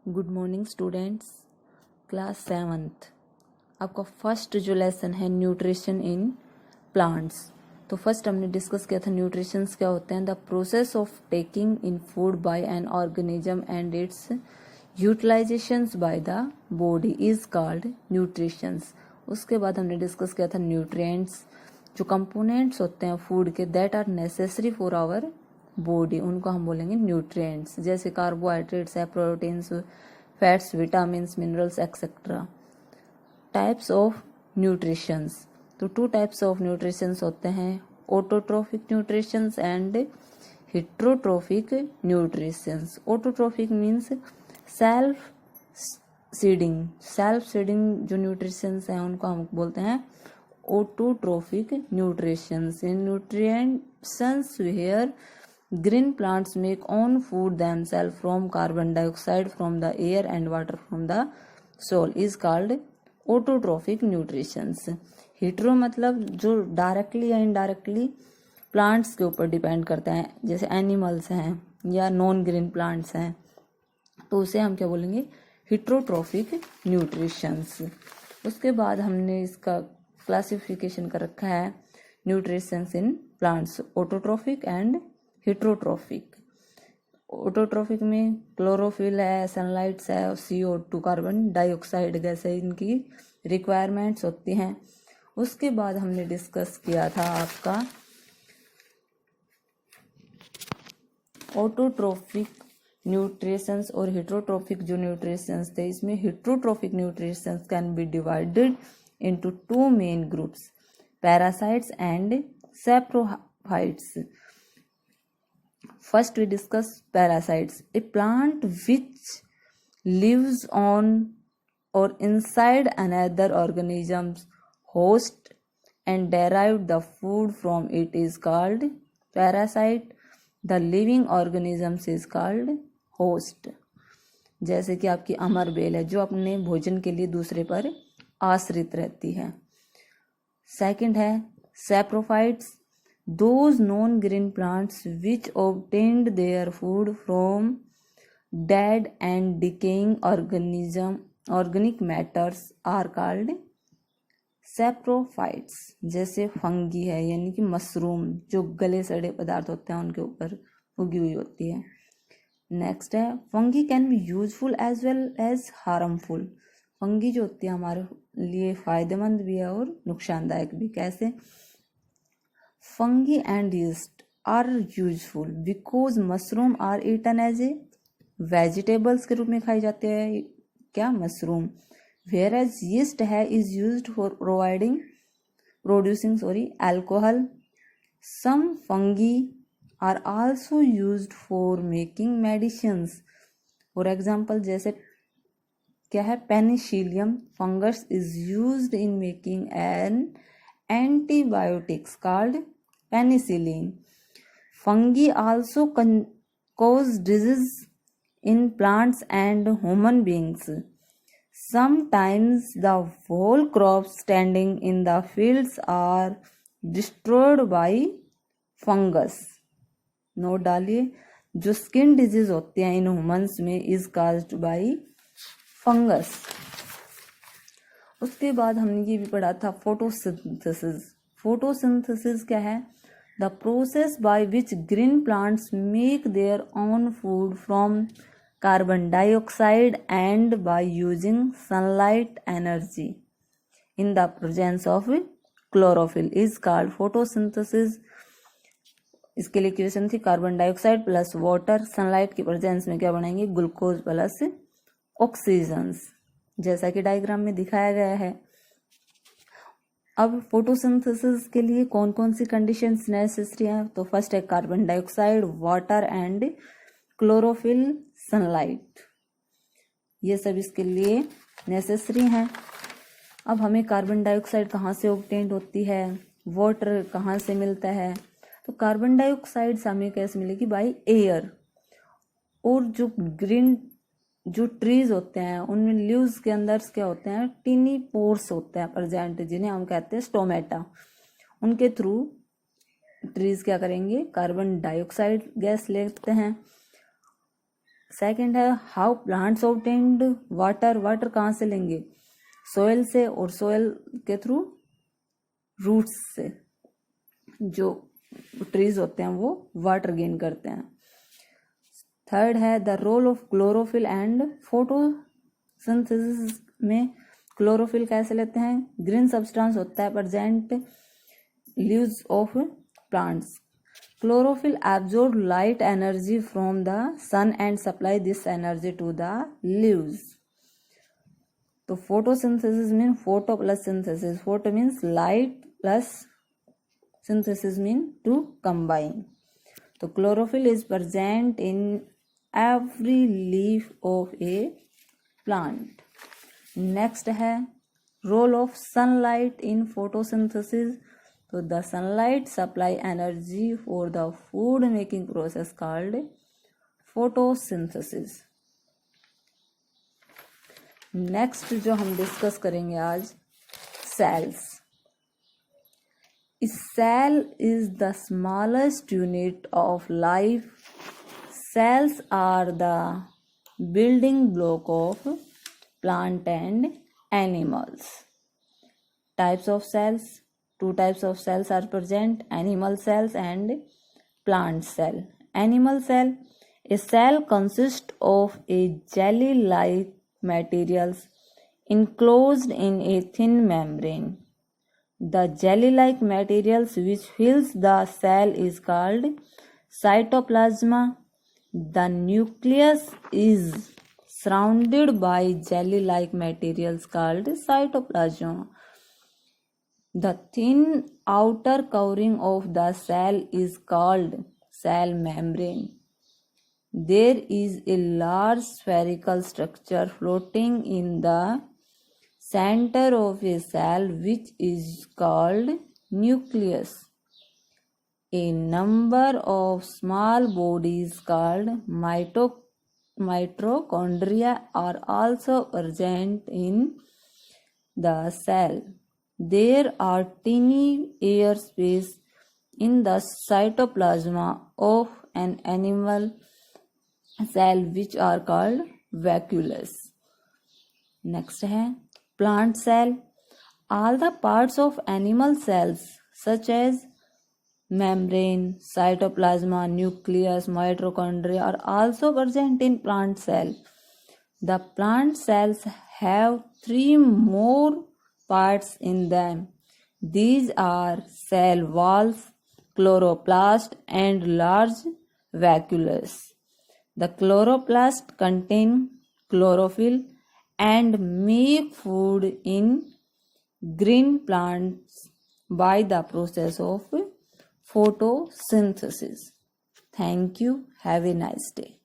Good morning students, class 7th। आपका first जो lesson है न्यूट्रिशन इन प्लांट्स। तो फर्स्ट हमने डिस्कस किया था न्यूट्रिशंस क्या होते हैं। The process of taking in food by an organism and it's utilisations by the body is called nutritions. उसके बाद हमने डिस्कस किया था न्यूट्रिएंट्स, जो कंपोनेंट्स होते हैं फूड के that are necessary for our body, उनको हम बोलेंगे न्यूट्रिएंट्स। जैसे कार्बोहाइड्रेट्स है, proteins, fats, vitamins, minerals etcetera. Types of nutritions, तो 2 टाइप्स ऑफ न्यूट्रिशंस होते हैं, autotrophic nutritions and heterotrophic nutritions. Autotrophic means self seeding जो न्यूट्रिशंस हैं उनको हम बोलते हैं autotrophic nutritions. In nutrients where green plants make own food themselves from carbon dioxide from the air and water from the soil is called autotrophic nutritions। Hetero मतलब जो directly या indirectly plants के ऊपर डिपेंड करते हैं, जैसे animals हैं या नॉन ग्रीन प्लांट्स हैं, तो उसे हम क्या बोलेंगे, हिट्रोट्रोफिक न्यूट्रिशंस। उसके बाद हमने इसका क्लासिफिकेशन कर रखा है nutritions in plants, autotrophic and heterotrophic. Autotrophic में क्लोरोफिल है, सनलाइट्स है, CO2 कार्बन डाइऑक्साइड गैस है, इनकी रिक्वायरमेंट्स होती हैं। उसके बाद हमने डिस्कस किया था आपका ऑटोट्रोफिक न्यूट्रिशंस और हिट्रोट्रोफिक जो न्यूट्रिशंस थे। इसमें heterotrophic nutritions can be divided into 2 main groups, parasites and saprophytes. First we discuss parasites. A plant which lives on or inside another organism's host and derive the food from it is called parasite. The living organisms is called host. जैसे कि आपकी अमर bell है जो अपने भोजन के लिए दूसरे पर आश्रित रहती है। सेकंड है saprophytes, those non-green plants which obtained their food from dead and decaying organic matters are called saprophytes। जैसे फंगी है यानी कि मशरूम, जो गले सड़े पदार्थ होते हैं उनके ऊपर उगी हुई होती है। नेक्स्ट है fungi can be useful as well as harmful. Fungi जो होती है हमारे लिए फायदेमंद भी है और नुकसानदायक भी। कैसे? Fungi and yeast are useful because mushroom are eaten as a vegetables के रूप में खाई जाते हैं क्या, मशरूम। whereas yeast है is used for producing alcohol। some fungi are also used for making medicines। for example जैसे क्या है, Penicillium fungus is used in making an antibiotics called penicillin। Fungi also cause disease in plants and human beings। Sometimes the whole crops standing in the fields are destroyed by fungus। Note डालिए, जो skin disease होते हैं in humans में is caused by fungus. उसके बाद हमने ये भी पढ़ा था फोटोसिंथेसिस। फोटोसिंथेसिस क्या है? The process by which green plants make their own food from carbon dioxide and by using sunlight energy in the presence of chlorophyll is called photosynthesis. इसके लिए इक्वेशन थी carbon dioxide plus water, sunlight की presence में क्या बनाएंगे, glucose plus oxygen, जैसा कि diagram में दिखाया गया है। अब फोटोसिंथेसिस के लिए कौन कौन सी कंडीशंस नेसेसरी हैं? तो फर्स्ट है carbon dioxide, water and chlorophyll, sunlight, ये सब इसके लिए नेसेसरी हैं। अब हमें कार्बन डाइऑक्साइड कहाँ से ऑब्टेन्ड होती है, वाटर कहाँ से मिलता है? तो कार्बन डाइऑक्साइड हमें कैसे मिलेगी, बाय एयर। और जो ग्रीन जो ट्रीज होते हैं उनमें लीव्स के अंदर क्या होते हैं, टिनी पोर्स होते हैं प्रेजेंट, जिन्हें हम कहते हैं स्टोमेटा। उनके थ्रू ट्रीज क्या करेंगे, कार्बन डाइऑक्साइड गैस लेते हैं। सेकंड है how plants obtained water, water कहाँ से लेंगे, सोयल से, और सोयल के थ्रू रूट्स से, जो ट्रीज होते हैं वो वाटर गेन करते हैं। थर्ड है the role of chlorophyll and photosynthesis में क्लोरोफिल कैसे लेते हैं, ग्रीन सब्सटेंस होता है present leaves of plants. Chlorophyll absorbs light energy from the sun and supply this energy to the leaves. तो photosynthesis means photo plus synthesis. Photo means light plus synthesis means to combine. तो chlorophyll is present in every leaf of a plant. Next है role of sunlight in photosynthesis. So the sunlight supply energy for the food making process called photosynthesis. Next जो हम discuss करेंगे आज cells. Cell is the smallest unit of life. Cells are the building block of plant and animals. Types of cells. Two types of cells are present, animal cells and plant cell. Animal cell, a cell consists of a jelly-like materials enclosed in a thin membrane. The jelly-like materials which fills the cell is called cytoplasm. The nucleus is surrounded by jelly-like materials called cytoplasm. The thin outer covering of the cell is called cell membrane. There is a large spherical structure floating in the center of a cell which is called nucleus. A number of small bodies called mitochondria are also present in the cell. There are tiny air space in the cytoplasm of an animal cell which are called vacuoles. Next है plant cell. All the parts of animal cells such as membrane, cytoplasm, nucleus, mitochondria are also present in plant cell. The plant cells have three more parts in them. These are cell walls, chloroplast, and large vacuoles. The chloroplast contain chlorophyll and make food in green plants by the process of photosynthesis. Thank you. Have a nice day.